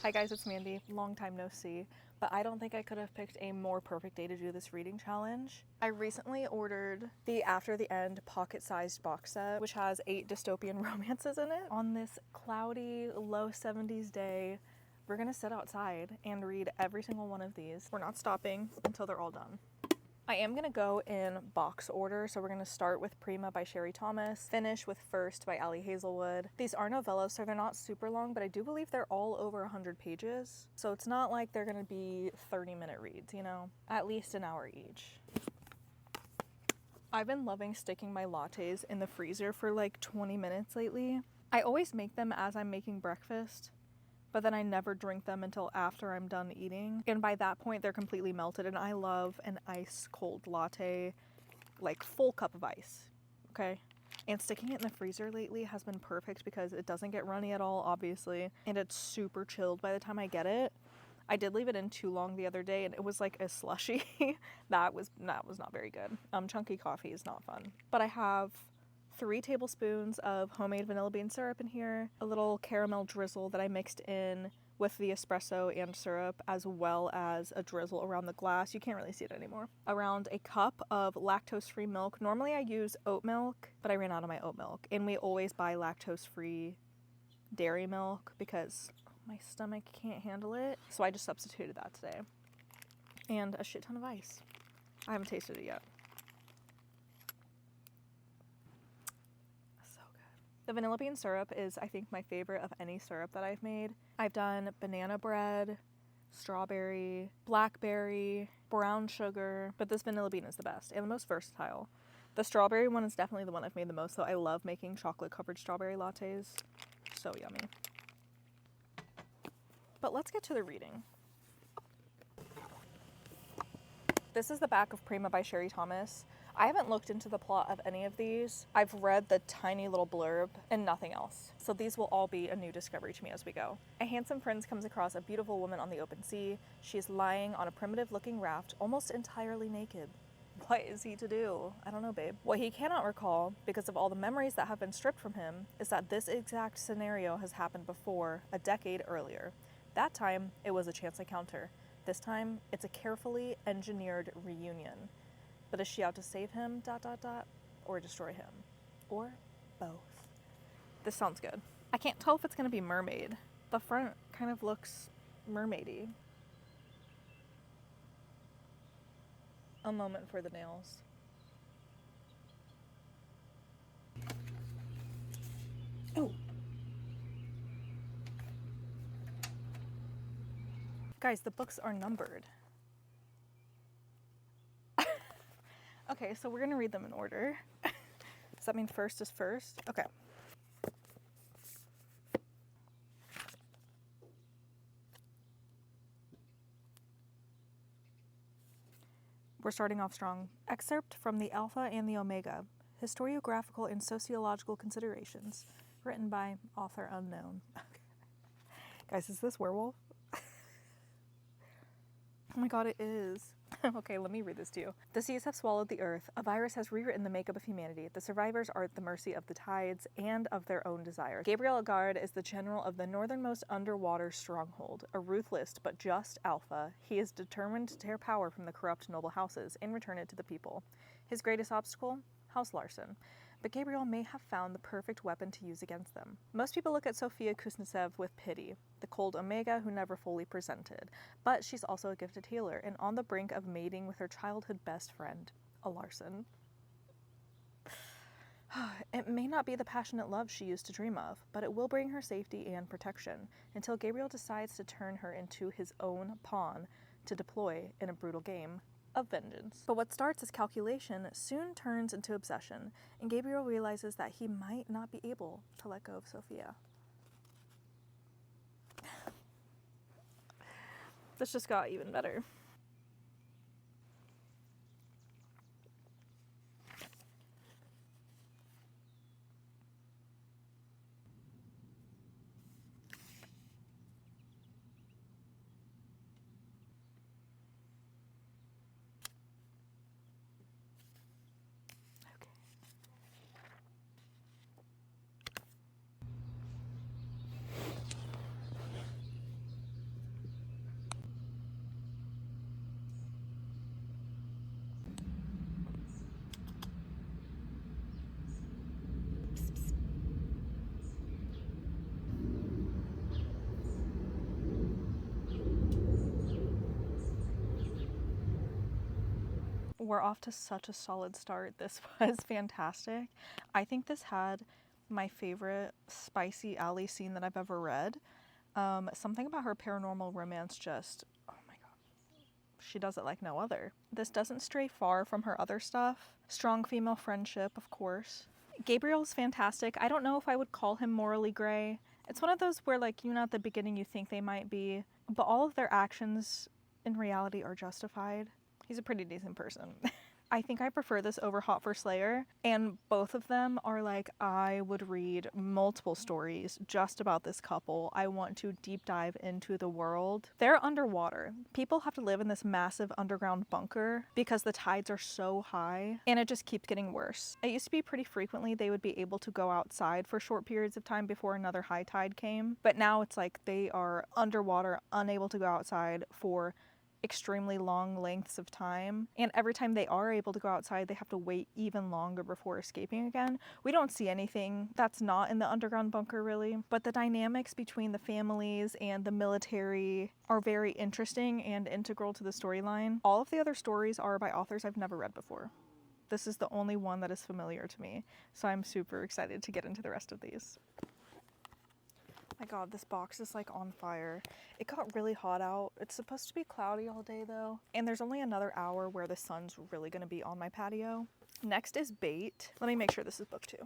Hi guys, it's Mandy. Long time no see, but I don't think I could have picked a more perfect day to do this reading challenge. I recently ordered the After the End pocket-sized box set, which has 8 dystopian romances in it. On this cloudy, low 70s day, we're gonna sit outside and read every single one of these. We're not stopping until they're all done. I am going to go in box order, so we're going to start with Prima by Sherry Thomas, finish with First by Ali Hazelwood. These are novellas, so they're not super long, but I do believe they're all over 100 pages, so it's not like they're going to be 30-minute reads, you know? At least an hour each. I've been loving sticking my lattes in the freezer for like 20 minutes lately. I always make them as I'm making breakfast, but then I never drink them until after I'm done eating. And by that point, they're completely melted, and I love an ice cold latte, like full cup of ice, okay? And sticking it in the freezer lately has been perfect because it doesn't get runny at all, obviously, and it's super chilled by the time I get it. I did leave it in too long the other day, and it was like a slushy. That was not very good. Chunky coffee is not fun. But I have 3 tablespoons of homemade vanilla bean syrup in here, a little caramel drizzle that I mixed in with the espresso and syrup, as well as a drizzle around the glass. You can't really see it anymore. Around a cup of lactose-free milk. Normally I use oat milk, but I ran out of my oat milk, and we always buy lactose-free dairy milk because my stomach can't handle it, so I just substituted that today. And a shit ton of ice. I haven't tasted it yet. The vanilla bean syrup is, I think, my favorite of any syrup that I've made. I've done banana bread, strawberry, blackberry, brown sugar, but this vanilla bean is the best and the most versatile. The strawberry one is definitely the one I've made the most, though. I love making chocolate-covered strawberry lattes. So yummy. But let's get to the reading. This is the back of Prima by Sherry Thomas. I haven't looked into the plot of any of these. I've read the tiny little blurb and nothing else. So these will all be a new discovery to me as we go. A handsome prince comes across a beautiful woman on the open sea. She is lying on a primitive-looking raft, almost entirely naked. What is he to do? I don't know, babe. What he cannot recall, because of all the memories that have been stripped from him, is that this exact scenario has happened before, a decade earlier. That time, it was a chance encounter. This time, it's a carefully engineered reunion. But is she out to save him, ... or destroy him? Or both? This sounds good. I can't tell if it's going to be mermaid. The front kind of looks mermaidy. A moment for the nails. Oh! Guys, the books are numbered. Okay, so we're gonna read them in order. Does that mean first is first? Okay. We're starting off strong. Excerpt from the Alpha and the Omega, Historiographical and Sociological Considerations, written by author unknown. Guys, is this werewolf? Oh my god, it is. Okay, let me read this to you. The seas have swallowed the earth. A virus has rewritten the makeup of humanity. The survivors are at the mercy of the tides and of their own desires. Gabriel Agard is the general of the northernmost underwater stronghold, a ruthless but just alpha. He is determined to tear power from the corrupt noble houses and return it to the people. His greatest obstacle? House Larson. But Gabriel may have found the perfect weapon to use against them. Most people look at Sofia Kuznetsev with pity, the cold Omega who never fully presented. But she's also a gifted healer, and on the brink of mating with her childhood best friend, a Larson. It may not be the passionate love she used to dream of, but it will bring her safety and protection, until Gabriel decides to turn her into his own pawn to deploy in a brutal game of vengeance. But what starts as calculation soon turns into obsession, and Gabriel realizes that he might not be able to let go of Sophia. This just got even better. we're off to such a solid start. This was fantastic. I think this had my favorite spicy Ali scene that I've ever read. Something about her paranormal romance just, oh my god, she does it like no other. This doesn't stray far from her other stuff. Strong female friendship, of course. Gabriel's fantastic. I don't know if I would call him morally gray. It's one of those where, like, you know, at the beginning you think they might be, but all of their actions in reality are justified. He's a pretty decent person. I think I prefer this over Hot for Slayer, and both of them are like, I would read multiple stories just about this couple. I want to deep dive into the world. They're underwater. People have to live in this massive underground bunker because the tides are so high, and it just keeps getting worse. It used to be pretty frequently they would be able to go outside for short periods of time before another high tide came, but now it's like they are underwater, unable to go outside for extremely long lengths of time, and every time they are able to go outside they have to wait even longer before escaping again. We don't see anything that's not in the underground bunker really, but the dynamics between the families and the military are very interesting and integral to the storyline. All of the other stories are by authors I've never read before. This is the only one that is familiar to me, so I'm super excited to get into the rest of these. My god, this box is like on fire. It got really hot out. It's supposed to be cloudy all day though. And there's only another hour where the sun's really gonna be on my patio. Next is Bait. Let me make sure this is book 2.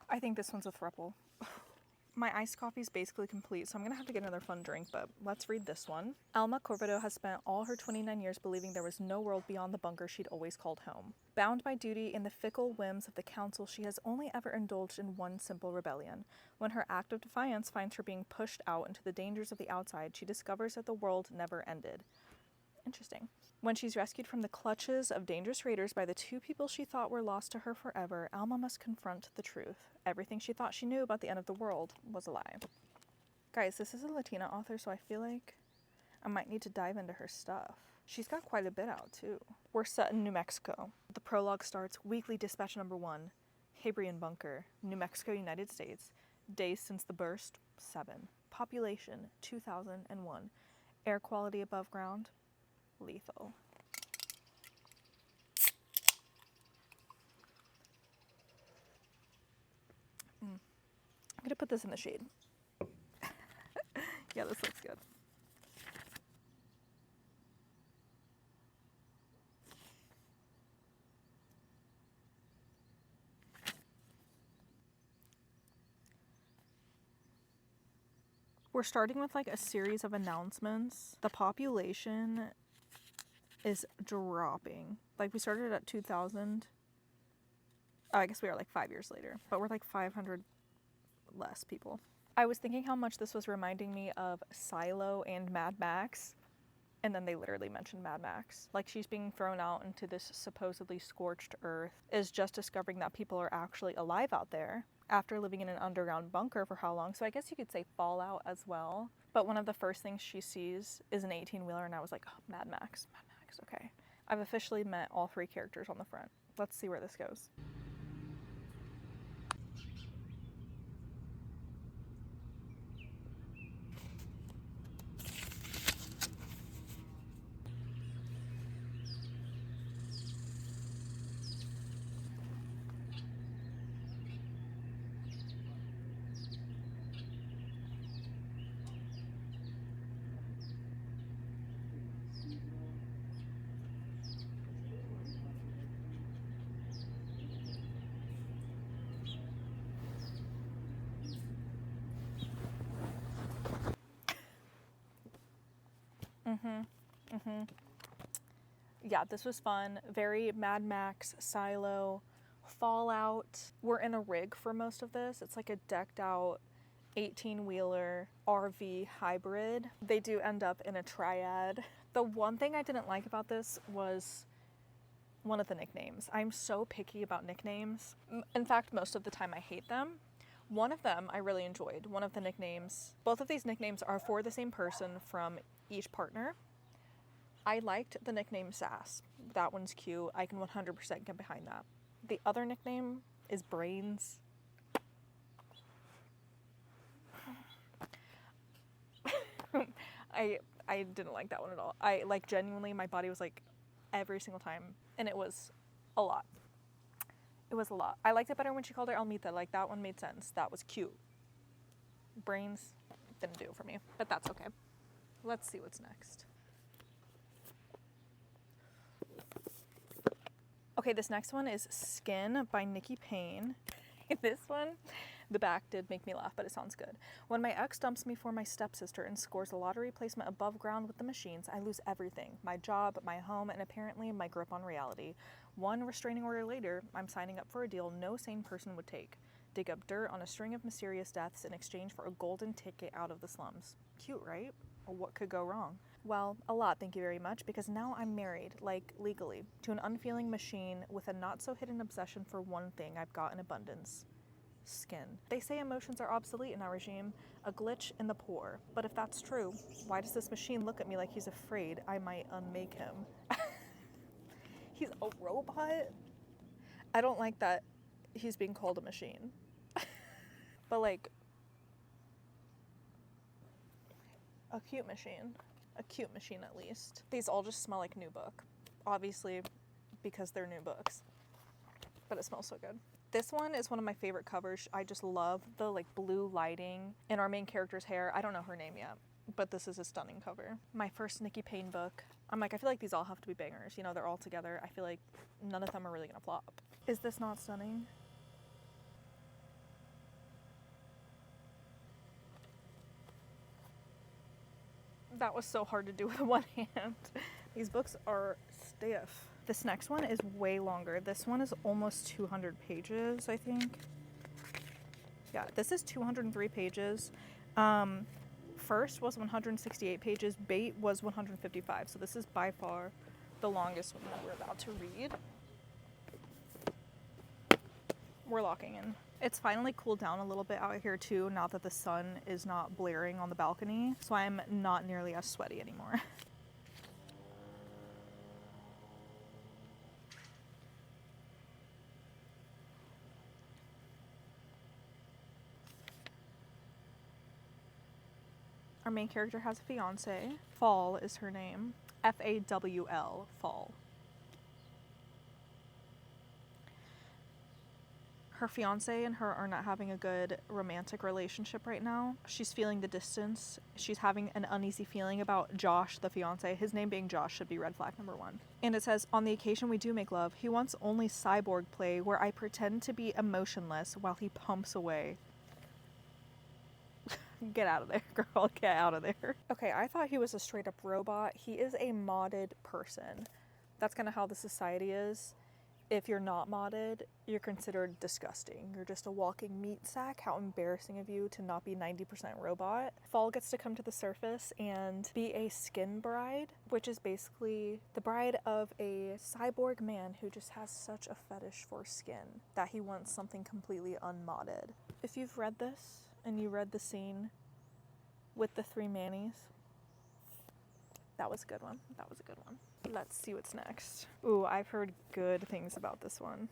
I think this one's a throuple. My iced coffee is basically complete, so I'm gonna have to get another fun drink, but let's read this one. Alma Corvedo has spent all her 29 years believing there was no world beyond the bunker she'd always called home. Bound by duty and the fickle whims of the council, she has only ever indulged in one simple rebellion. When her act of defiance finds her being pushed out into the dangers of the outside, she discovers that the world never ended. Interesting. When she's rescued from the clutches of dangerous raiders by the 2 people she thought were lost to her forever, Alma must confront the truth. Everything she thought she knew about the end of the world was a lie. Guys, this is a Latina author, so I feel like I might need to dive into her stuff. She's got quite a bit out, too. We're set in New Mexico. The prologue starts, Weekly Dispatch number 1, Habrian Bunker, New Mexico, United States. Days since the burst, 7. Population, 2001. Air quality above ground, lethal. I'm gonna put this in the shade. Yeah, this looks good. We're starting with like a series of announcements. The population is dropping. Like, we started at 2,000. I guess we are like 5 years later, but we're like 500 less people. I was thinking how much this was reminding me of Silo and Mad Max, and then they literally mentioned Mad Max. Like, she's being thrown out into this supposedly scorched earth, is just discovering that people are actually alive out there after living in an underground bunker for how long? So I guess you could say Fallout as well. But one of the first things she sees is an 18-wheeler, and I was like, oh, Mad Max, okay. I've officially met all 3 characters on the front. Let's see where this goes. Yeah, this was fun. Very Mad Max, Silo, Fallout. We're in a rig for most of this. It's like a decked out 18-wheeler RV hybrid. They do end up in a triad. The one thing I didn't like about this was one of the nicknames. I'm so picky about nicknames. In fact, most of the time I hate them. One of them I really enjoyed. One of the nicknames, both of these nicknames are for the same person from each partner. I liked the nickname Sass. That one's cute. I can 100% get behind that. The other nickname is Brains. I didn't like that one at all. I, like, genuinely, my body was like, every single time, and it was a lot. It was a lot. I liked it better when she called her Almita. Like, that one made sense. That was cute. Brains didn't do it for me, but that's okay. Let's see what's next. Okay, this next one is Skyn by Nikki Payne. This one, the back did make me laugh, but it sounds good. When my ex dumps me for my stepsister and scores a lottery placement above ground with the machines, I lose everything. My job, my home, and apparently my grip on reality. One restraining order later, I'm signing up for a deal no sane person would take. Dig up dirt on a string of mysterious deaths in exchange for a golden ticket out of the slums. Cute, right? Well, what could go wrong? Well, a lot, thank you very much, because now I'm married, like, legally, to an unfeeling machine with a not-so-hidden obsession for one thing I've got in abundance. Skyn. They say emotions are obsolete in our regime, a glitch in the poor. But if that's true, why does this machine look at me like he's afraid I might unmake him? He's a robot? I don't like that he's being called a machine. But, like, a cute machine. A cute machine, at least. These all just smell like new book. Obviously, because they're new books. But it smells so good. This one is one of my favorite covers. I just love the, like, blue lighting in our main character's hair. I don't know her name yet, but this is a stunning cover. My first Nikki Payne book. I'm like, I feel like these all have to be bangers. You know, they're all together. I feel like none of them are really gonna flop. Is this not stunning? That was so hard to do with one hand. These books are stiff. This next one is way longer. This one is almost 200 pages, I think. Yeah, this is 203 pages. First was 168 pages. Bait was 155. So this is by far the longest one that we're about to read. We're locking in. It's finally cooled down a little bit out here too, now that the sun is not blaring on the balcony, so I'm not nearly as sweaty anymore. Our main character has a fiance. Fall is her name. F-A-W-L, Fall. Her fiance and her are not having a good romantic relationship right now. She's feeling the distance. She's having an uneasy feeling about Josh, the fiance. His name being Josh should be red flag number one. And it says, on the occasion we do make love, he wants only cyborg play where I pretend to be emotionless while he pumps away. Get out of there, girl. Get out of there. Okay, I thought he was a straight up robot. He is a modded person. That's kind of how the society is. If you're not modded, you're considered disgusting. You're just a walking meat sack. How embarrassing of you to not be 90% robot. Fall gets to come to the surface and be a Skyn bride, which is basically the bride of a cyborg man who just has such a fetish for skin that he wants something completely unmodded. If you've read this and you read the scene with the 3 Mannies, that was a good one. That was a good one. Let's see what's next. Ooh, I've heard good things about this one.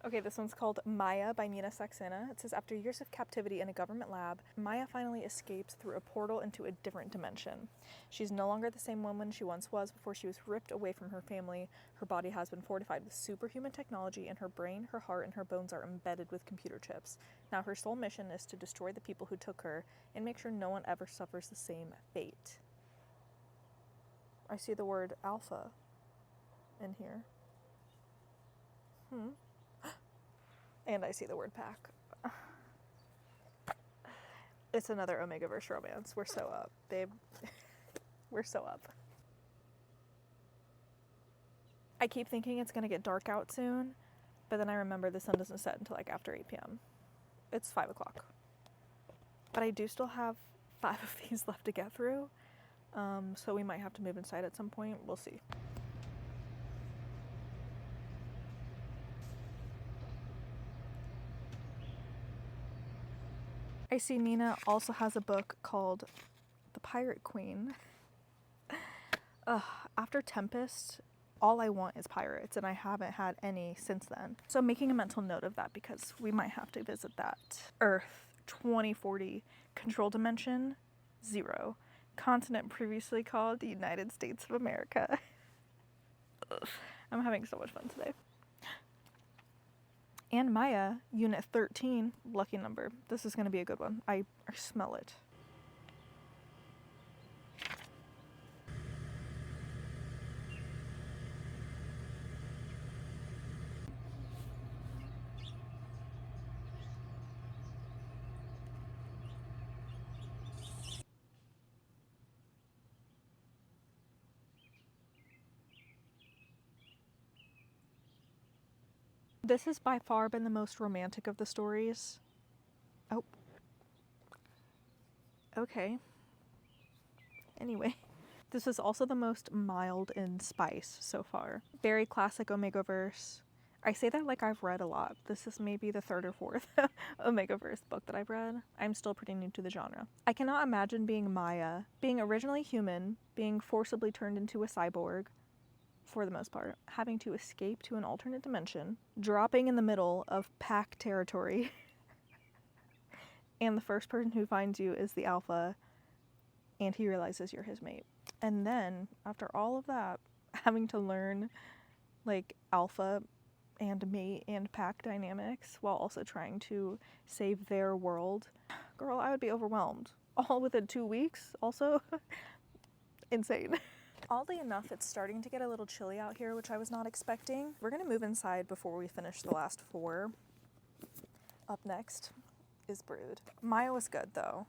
Okay, this one's called M.A.Y.A by Saxena. It says, after years of captivity in a government lab, M.A.Y.A finally escapes through a portal into a different dimension. She's no longer the same woman she once was before she was ripped away from her family. Her body has been fortified with superhuman technology, and her brain, her heart, and her bones are embedded with computer chips. Now her sole mission is to destroy the people who took her and make sure no one ever suffers the same fate. I see the word alpha in here. And I see the word pack. It's another Omegaverse romance. We're so up, babe. We're so up. I keep thinking it's gonna get dark out soon, but then I remember the sun doesn't set until like after 8 p.m. It's 5 o'clock. But I do still have 5 of these left to get through. So we might have to move inside at some point. We'll see. I see Nina also has a book called The Pirate Queen. After Tempest, all I want is pirates, and I haven't had any since then. So I'm making a mental note of that because we might have to visit that Earth 2040 control dimension 0. Continent previously called the United States of America. Ugh. I'm having so much fun today. And M.A.Y.A, Unit 13, lucky number. This is going to be a good one. I smell it. This has by far been the most romantic of the stories. Oh. Okay. Anyway. This is also the most mild in spice so far. Very classic Omega-verse. I say that like I've read a lot. This is maybe the 3rd or 4th Omega-verse book that I've read. I'm still pretty new to the genre. I cannot imagine being M.A.Y.A, being originally human, being forcibly turned into a cyborg, for the most part, having to escape to an alternate dimension, dropping in the middle of pack territory, and the first person who finds you is the alpha, and he realizes you're his mate. And then, after all of that, having to learn, like, alpha and mate and pack dynamics while also trying to save their world. Girl, I would be overwhelmed. All within 2 weeks, also. Insane. Oddly enough, it's starting to get a little chilly out here, which I was not expecting. We're gonna move inside before we finish the last 4. Up next is Brood. M.A.Y.A was good, though.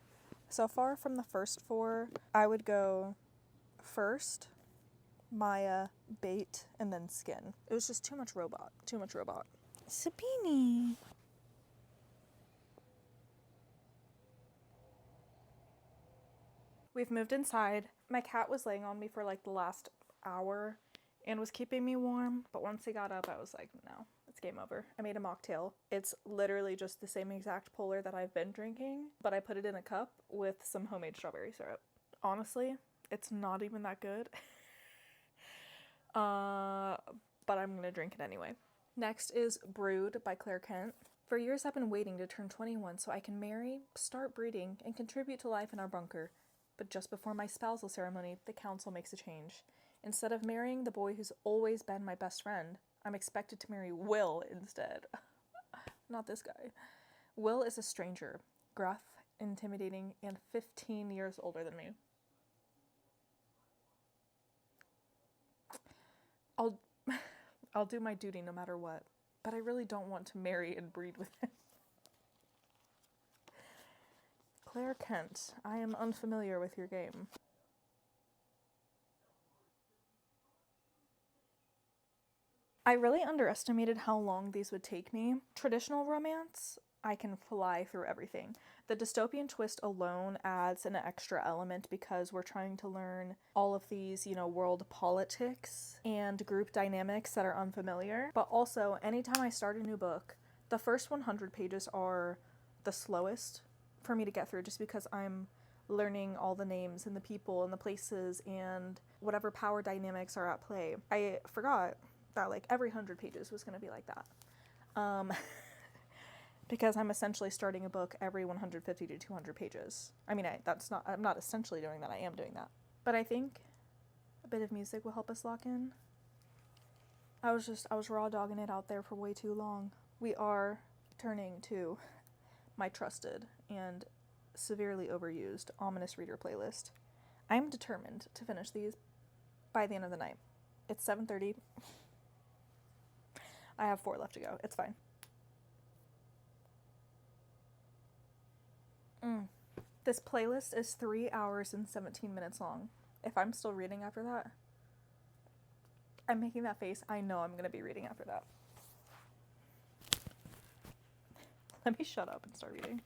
So far from the first 4, I would go first, M.A.Y.A, Bait, and then Skyn. It was just too much robot. Too much robot. Sabini. We've moved inside. My cat was laying on me for like the last hour and was keeping me warm, but once he got up, I was like, no, it's game over. I made a mocktail. It's literally just the same exact polar that I've been drinking, but I put it in a cup with some homemade strawberry syrup. Honestly, it's not even that good. But I'm gonna drink it anyway. Next is Brood by Claire Kent. For years I've been waiting to turn 21 so I can marry, start breeding, and contribute to life in our bunker. But just before my spousal ceremony, the council makes a change. Instead of marrying the boy who's always been my best friend, I'm expected to marry Will instead. Not this guy. Will is a stranger, gruff, intimidating, and 15 years older than me. I'll do my duty no matter what, but I really don't want to marry and breed with him. Claire Kent, I am unfamiliar with your game. I really underestimated how long these would take me. Traditional romance, I can fly through everything. The dystopian twist alone adds an extra element because we're trying to learn all of these, world politics and group dynamics that are unfamiliar. But also, anytime I start a new book, the first 100 pages are the slowest for me to get through just because I'm learning all the names and the people and the places and whatever power dynamics are at play. I forgot that every 100 pages was going to be like that. Because I'm essentially starting a book every 150 to 200 pages. I mean, I'm not essentially doing that, I am doing that. But I think a bit of music will help us lock in. I was raw dogging it out there for way too long. We are turning to my trusted and severely overused ominous reader playlist. I'm determined to finish these by the end of the night. It's 7:30. I have 4 left to go. It's fine. This playlist is 3 hours and 17 minutes long. If I'm still reading after that, I'm making that face. I know I'm going to be reading after that. Let me shut up and start reading.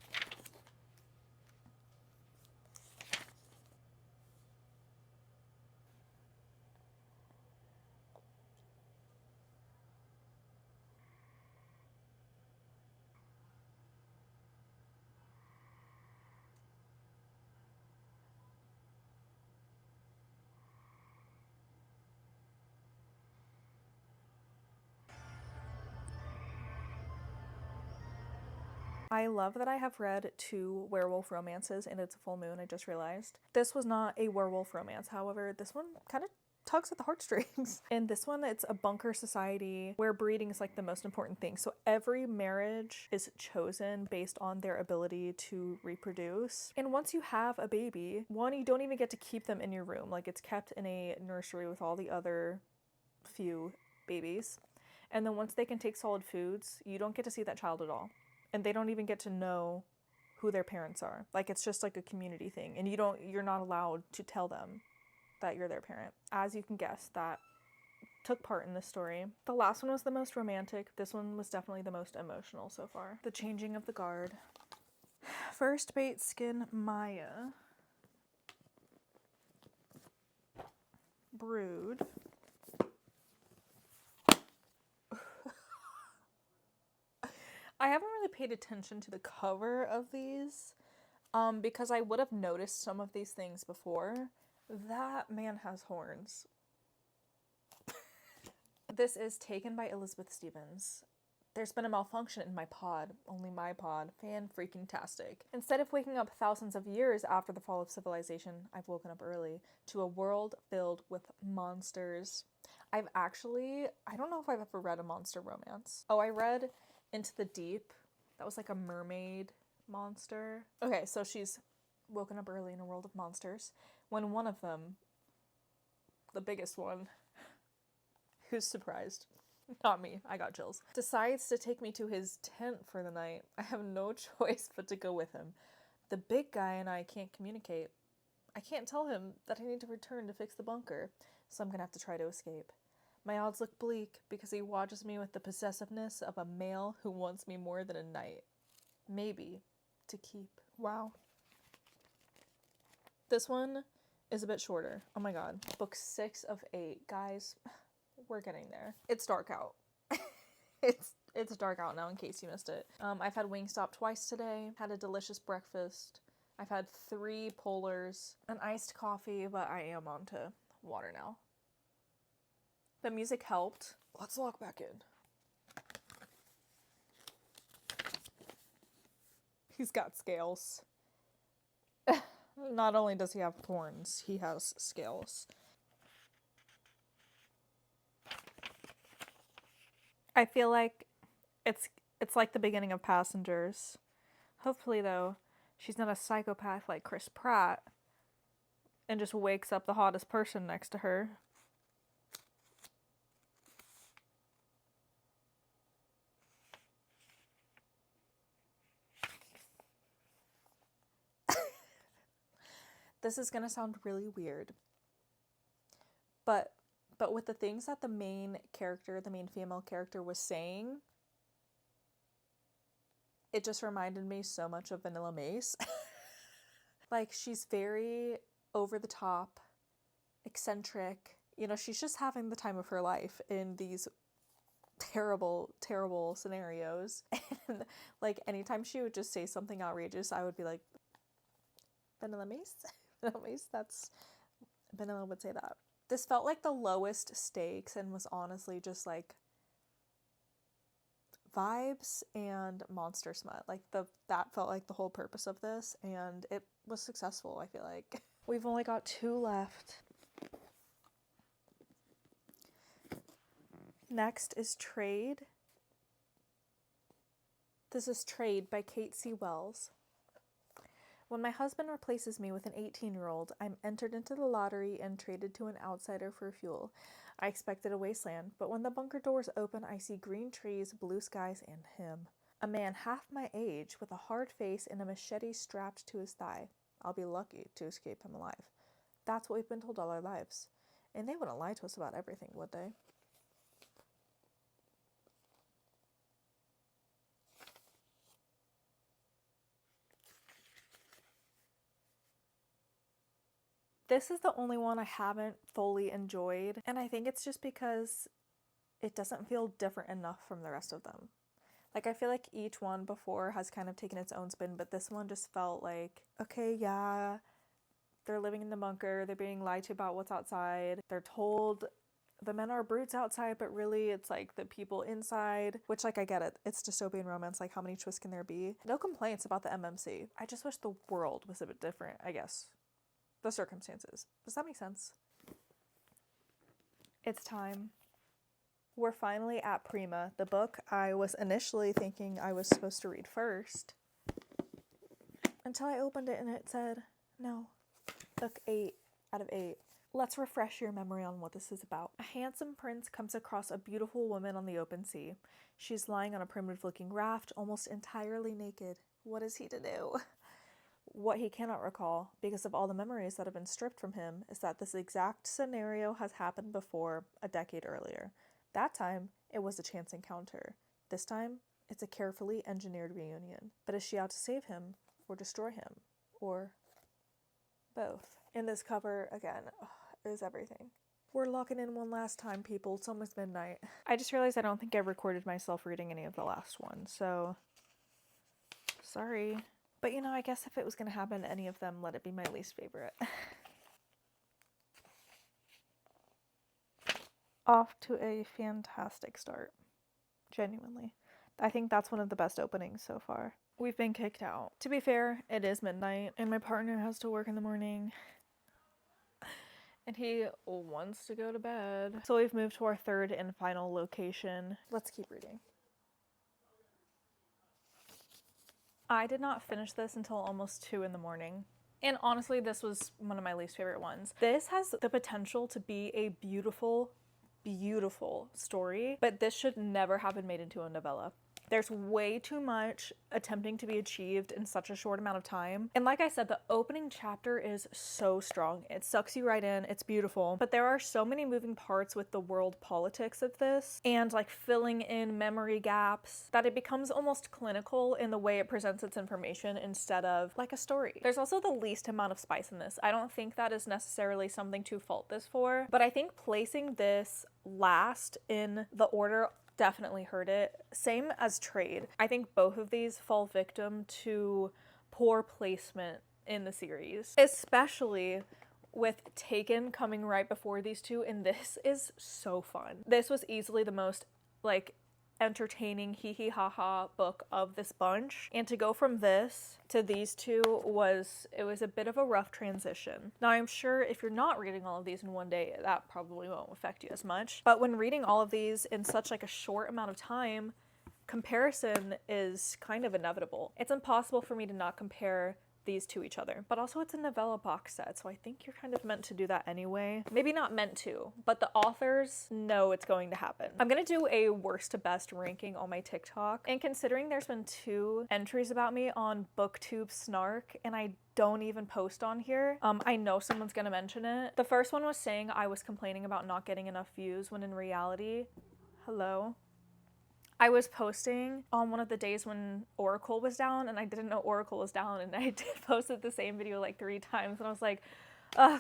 I love that I have read 2 werewolf romances and it's a full moon, I just realized. This was not a werewolf romance, however, this one kind of tugs at the heartstrings. In this one, it's a bunker society where breeding is like the most important thing. So every marriage is chosen based on their ability to reproduce. And once you have a baby, one, you don't even get to keep them in your room. Like it's kept in a nursery with all the other few babies. And then once they can take solid foods, you don't get to see that child at all. And they don't even get to know who their parents are. Like it's just like a community thing. And you're not allowed to tell them that you're their parent. As you can guess, that took part in this story. The last one was the most romantic. This one was definitely the most emotional so far. The changing of the guard. First bait Skyn M.A.Y.A. Brood. I haven't really paid attention to the cover of these because I would have noticed some of these things before. That man has horns. This is taken by Elizabeth Stevens. There's been a malfunction in my pod, only my pod, fan-freaking-tastic. Instead of waking up thousands of years after the fall of civilization, I've woken up early to a world filled with monsters. I don't know if I've ever read a monster romance. Oh, I read Into the Deep. That was like a mermaid monster. Okay, so she's woken up early in a world of monsters when one of them, the biggest one, who's surprised? Not me, I got chills, decides to take me to his tent for the night. I have no choice but to go with him. The big guy and I can't communicate. I can't tell him that I need to return to fix the bunker, so I'm gonna have to try to escape. My odds look bleak because he watches me with the possessiveness of a male who wants me more than a night. Maybe to keep. Wow. This one is a bit shorter. Oh my god. Book 6 of 8. Guys, we're getting there. It's dark out. It's dark out now in case you missed it. I've had Wingstop twice today. Had a delicious breakfast. I've had 3 polars, an iced coffee, but I am on to water now. The music helped. Let's log back in. He's got scales. Not only does he have horns, he has scales. I feel like it's like the beginning of Passengers. Hopefully, though, she's not a psychopath like Chris Pratt and just wakes up the hottest person next to her. This is gonna sound really weird, but with the things that the main female character was saying, it just reminded me so much of Vanilla Mace. Like, she's very over the top, eccentric. You know, she's just having the time of her life in these terrible, terrible scenarios. And, like, anytime she would just say something outrageous, I would be like, Vanilla Mace? Vanilla Mace? Vanilla would say that. This felt like the lowest stakes and was honestly just like vibes and monster smut. Like that felt like the whole purpose of this, and it was successful, I feel like. We've only got 2 left. Next is Trade. This is Trade by Cate C. Wells. When my husband replaces me with an 18-year-old, I'm entered into the lottery and traded to an outsider for fuel. I expected a wasteland, but when the bunker doors open, I see green trees, blue skies, and him. A man half my age with a hard face and a machete strapped to his thigh. I'll be lucky to escape him alive. That's what we've been told all our lives. And they wouldn't lie to us about everything, would they? This is the only one I haven't fully enjoyed, and I think it's just because it doesn't feel different enough from the rest of them. Like, I feel like each one before has kind of taken its own spin, but this one just felt like, okay, yeah, they're living in the bunker, they're being lied to about what's outside, they're told the men are brutes outside, but really it's like the people inside, which like I get it. It's dystopian romance. Like how many twists can there be? No complaints about the MMC. I just wish the world was a bit different, I guess. The circumstances. Does that make sense? It's time. We're finally at Prima, the book I was initially thinking I was supposed to read first, until I opened it and it said, no, book 8 out of 8. Let's refresh your memory on what this is about. A handsome prince comes across a beautiful woman on the open sea. She's lying on a primitive-looking raft, almost entirely naked. What is he to do? What he cannot recall, because of all the memories that have been stripped from him, is that this exact scenario has happened before a decade earlier. That time, it was a chance encounter. This time, it's a carefully engineered reunion. But is she out to save him, or destroy him, or both? In this cover, again, is everything. We're locking in one last time, people. It's almost midnight. I just realized I don't think I recorded myself reading any of the last ones, so sorry. But you know, I guess if it was going to happen to any of them, let it be my least favorite. Off to a fantastic start. Genuinely. I think that's one of the best openings so far. We've been kicked out. To be fair, it is midnight, and my partner has to work in the morning. And he wants to go to bed. So we've moved to our third and final location. Let's keep reading. I did not finish this until almost 2 in the morning. And honestly, this was one of my least favorite ones. This has the potential to be a beautiful, beautiful story, but this should never have been made into a novella. There's way too much attempting to be achieved in such a short amount of time. And like I said, the opening chapter is so strong. It sucks you right in. It's beautiful. But there are so many moving parts with the world politics of this and like filling in memory gaps that it becomes almost clinical in the way it presents its information instead of like a story. There's also the least amount of spice in this. I don't think that is necessarily something to fault this for, but I think placing this last in the order definitely hurt it. Same as Trade. I think both of these fall victim to poor placement in the series, especially with Taken coming right before these two, and this is so fun. This was easily the most like entertaining hee hee ha ha book of this bunch, and to go from this to these two was a bit of a rough transition. Now I'm sure if you're not reading all of these in one day, that probably won't affect you as much, but when reading all of these in such like a short amount of time, comparison is kind of inevitable. It's impossible for me to not compare these to each other, but also it's a novella box set, so I think you're kind of meant to do that anyway. Maybe not meant to, but the authors know it's going to happen. I'm gonna do a worst to best ranking on my TikTok, and considering there's been 2 entries about me on BookTube Snark and I don't even post on here, I know someone's gonna mention it. The first one was saying I was complaining about not getting enough views when in reality, hello. I was posting on one of the days when Oracle was down, and I didn't know Oracle was down, and I did posted the same video like 3 times, and I was like,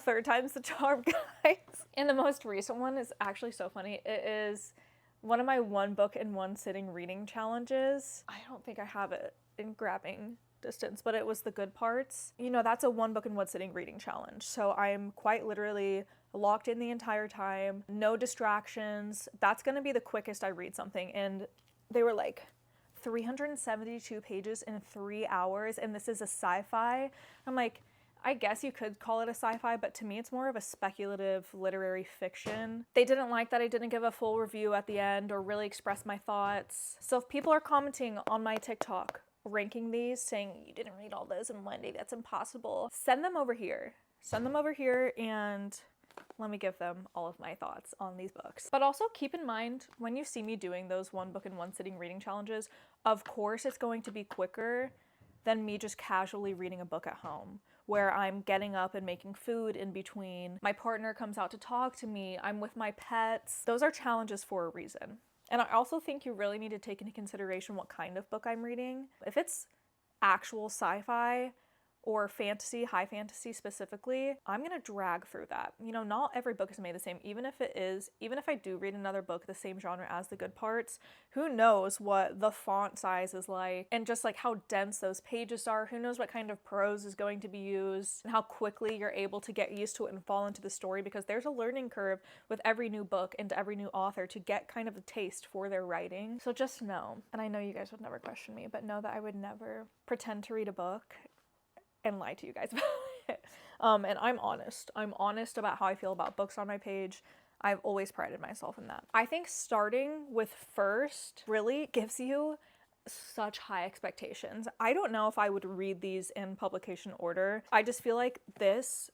third time's the charm, guys. And the most recent one is actually so funny. It is one of my 1 book in 1 sitting reading challenges. I don't think I have it in grabbing distance, but it was The Good Parts. You know, that's a 1 book in 1 sitting reading challenge. So I'm quite literally locked in the entire time, no distractions. That's gonna be the quickest I read something. And they were like 372 pages in 3 hours, and this is a sci-fi. I'm like, I guess you could call it a sci-fi, but to me it's more of a speculative literary fiction. They didn't like that I didn't give a full review at the end or really express my thoughts. So if people are commenting on my TikTok, ranking these, saying you didn't read all those in 1 day, that's impossible, send them over here. Send them over here and let me give them all of my thoughts on these books. But also keep in mind, when you see me doing those 1 book in 1 sitting reading challenges, of course it's going to be quicker than me just casually reading a book at home, where I'm getting up and making food in between. My partner comes out to talk to me. I'm with my pets. Those are challenges for a reason. And I also think you really need to take into consideration what kind of book I'm reading. If it's actual sci-fi, or fantasy, high fantasy specifically, I'm gonna drag through that. You know, not every book is made the same. Even if I do read another book the same genre as the good parts, who knows what the font size is like, and just like how dense those pages are. Who knows what kind of prose is going to be used, and how quickly you're able to get used to it and fall into the story, because there's a learning curve with every new book and every new author to get kind of a taste for their writing. So just know, and I know you guys would never question me, but know that I would never pretend to read a book and lie to you guys about it. And I'm honest. I'm honest about how I feel about books on my page. I've always prided myself in that. I think starting with first really gives you such high expectations. I don't know if I would read these in publication order. I just feel like this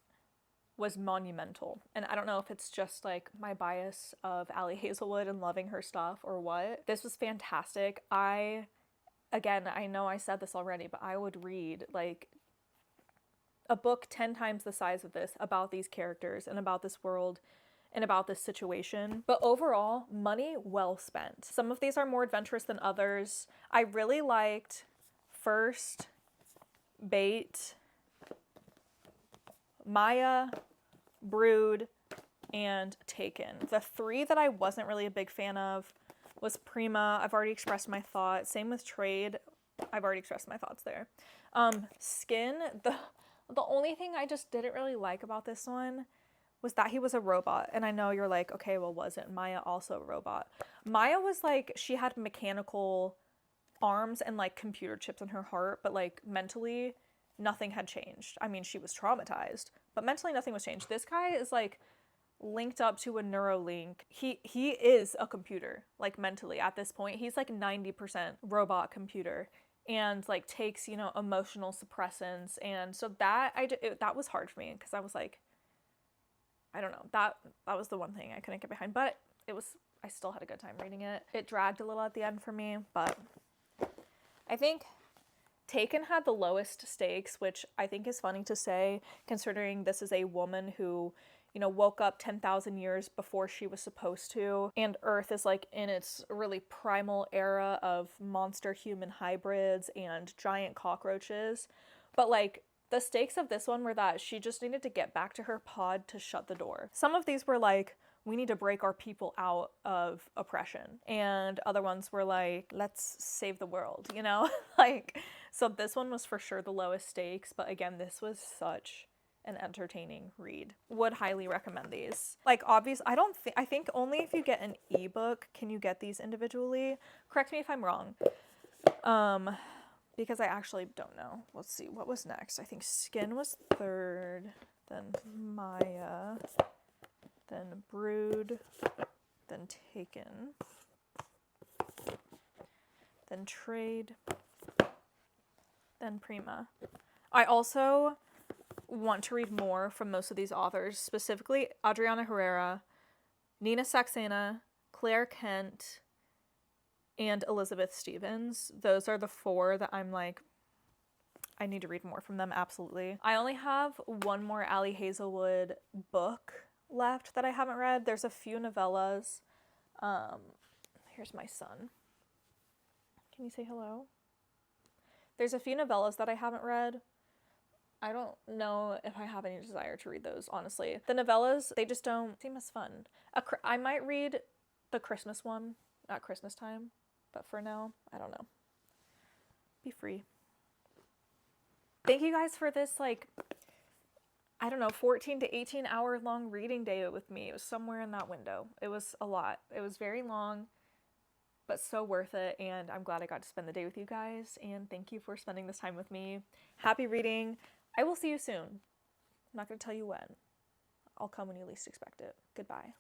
was monumental. And I don't know if it's just like my bias of Ali Hazelwood and loving her stuff or what. This was fantastic. Again, I know I said this already, but I would read like a book 10 times the size of this about these characters and about this world and about this situation. But overall, money well spent. Some of these are more adventurous than others. I really liked First, Bait, M.A.Y.A, Brood, and Taken. The three that I wasn't really a big fan of was Prima. I've already expressed my thoughts. Same with Trade. I've already expressed my thoughts there. Skyn, the only thing I just didn't really like about this one was that he was a robot. And I know you're like, okay, well, wasn't M.A.Y.A also a robot? M.A.Y.A was like, she had mechanical arms and like computer chips in her heart, but like mentally nothing had changed. I mean, she was traumatized, but mentally nothing was changed. This guy is like linked up to a Neuralink. He is a computer, like mentally at this point. He's like 90% robot computer, and like takes, you know, emotional suppressants. And so that that was hard for me, because I was like, I don't know, that was the one thing I couldn't get behind, but I still had a good time reading it. It dragged a little at the end for me, but I think Taken had the lowest stakes, which I think is funny to say, considering this is a woman who, you know, woke up 10,000 years before she was supposed to, and Earth is like in its really primal era of monster human hybrids and giant cockroaches. But like, the stakes of this one were that she just needed to get back to her pod to shut the door. Some of these were like, we need to break our people out of oppression. And other ones were like, let's save the world, you know? Like, so this one was for sure the lowest stakes, but again, this was such an entertaining read. Would highly recommend these. Like, obvious, I think only if you get an ebook can you get these individually. Correct me if I'm wrong. Because I actually don't know. Let's see, what was next? I think Skyn was third, then M.A.Y.A, then Brood, then Taken, then Trade, then Prima. I also want to read more from most of these authors, specifically Adriana Herrera, Nina Saxena, Claire Kent, and Elizabeth Stevens. Those are the four that I'm like, I need to read more from them, absolutely. I only have one more Ali Hazelwood book left that I haven't read. There's a few novellas. Here's my son. Can you say hello? There's a few novellas that I haven't read. I don't know if I have any desire to read those, honestly. The novellas, they just don't seem as fun. I might read the Christmas one at Christmas time, but for now, I don't know. Be free. Thank you guys for this, like, I don't know, 14 to 18 hour long reading day with me. It was somewhere in that window. It was a lot. It was very long, but so worth it, and I'm glad I got to spend the day with you guys, and thank you for spending this time with me. Happy reading. I will see you soon. I'm not going to tell you when. I'll come when you least expect it. Goodbye.